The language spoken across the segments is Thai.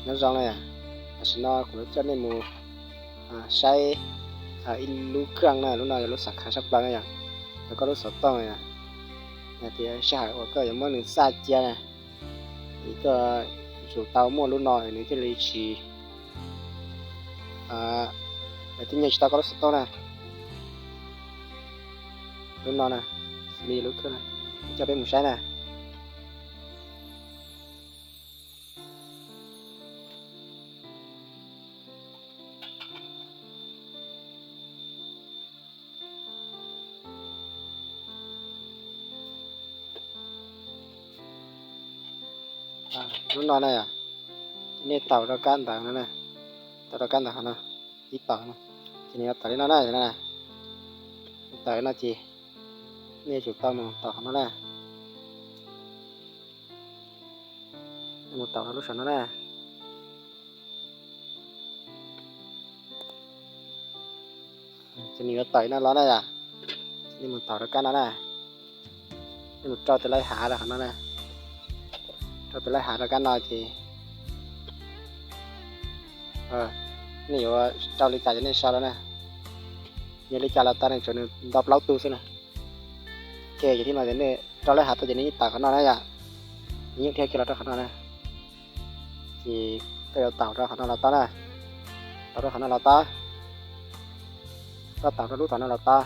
nó rong này xin nó của nó cho nên mù say in lú căng này lúc nào lúc sạc khá sắp băng này nó có lúc sọt to này thì sai hoặc có những món sa chia này thì có chủ tàu mua lúc nào thì cái lý chỉ thì nhà chúng ta có lúc sọt to này lúc nào nè đi lúc kia này cho bé một sai này lúc nào này ini tàu ra can tàu nó này tàu ra can tàu nó ít tàu nó thì này tàu nó này này tàu nó chỉ này chủ tàu mà tàu nó này một tàu nó lúc sau nó này thì này tàu nó nàyนี่มันต่อแล้วกันนะนี่มันจอดแต่ไล่หาแล้วนะนะจอดแต่ไล่หาแล้วกันหน่อยทีนี่ว่าเจ้าลิจ่าจะเนี่ยชอบแล้วนะเนี่ยลิจ่าเราตอนนี้จนดับเล้าตู้ซินะเกย์อยู่ที่มาจะเนี่ยเจ้าไล่หาตัวจะนี้ต่างกันหน่อยนะอย่านี่ยังเที่ยวกินเราตัวขนาดนะที่ก็เอาเต่าเราขนาดเราตานะเต่าเราขนาดเราตาก็เต่าเรารู้ตอนนั้นเราตา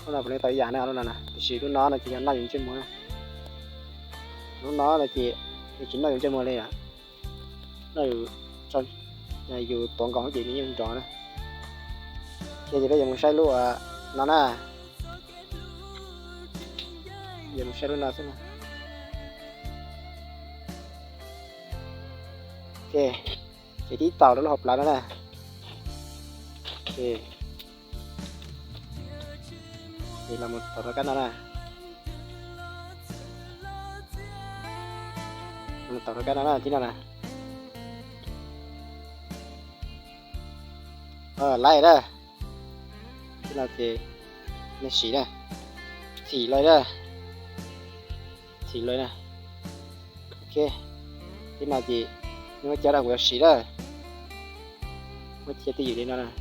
nó là vấn đề tại giả này nó là chỉ lúc nó là chỉ nói những chuyện mới lúc nó là chỉ nói những chuyện mới đây à nó cho dù toàn còn cái gì nhưng trò này kia thì bây giờ mình sai luôn nó nè giờ mình sai luôn nào xem nào ok chỉ tí tàu đó là hộp lại đó nè ok thì là một tàu ra cắt nó này một tàu ra cắt nó là chính là này lại đây chính là gì này xỉ này xỉ lại đây xỉ lại này ok chính là gì nhưng mà chờ là của xỉ đây mới chia tí gì đến nó này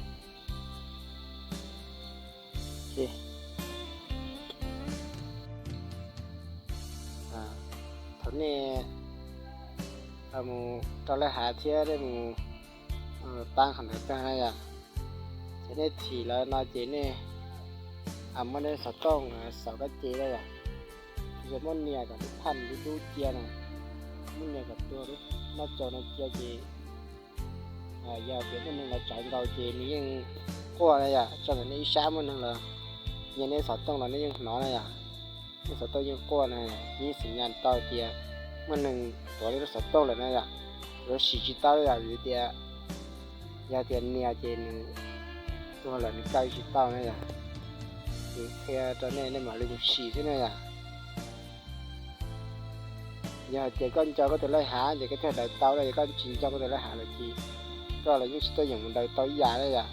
okนี่มูตอนแรกหาเที่ยวได้มูตั้งขันเต็มให้อ่ะเจนี่ถี่แล้วนอนเจนี่ไม่ได้สต้องสาวก็เจได้อ่ะจะมันเนี่ยกับพันดูเจียนะมันเนี่ยกับตัวรู้น่าจอน่าเจียเจยาวเปลี่ยนมันเราจ่ายเราเจนี่ยังก็อะไรอ่ะจนนี้ช้ามันนั่นแหละยังนี่สต้องเรานี่ยังน้อยเลยอ่ะนี่สต้องยังก็นะนี่สัญญาณต่อเดียมันหนึ่งตัวนี้สต้องเลยนะอ่ะเราสีจิตต่อเลยอ่ะอยู่เดียยาเดียเนี่ยเจนตัวเรานี่ใกล้จิตต่อเลยอ่ะคือแค่ตอนนี้เนี่ยมาเรื่องสีใช่ไหมอ่ะยาเดียก้อนเจ้าก็ตัวไล่หาเดี๋ยวก็แค่ได้ต่อเลยก้อนจริงเจ้าก็ตัวไล่หาเลยทีก็เรายิ่งตัวอย่างมันได้ต่อยาเลยอ่ะ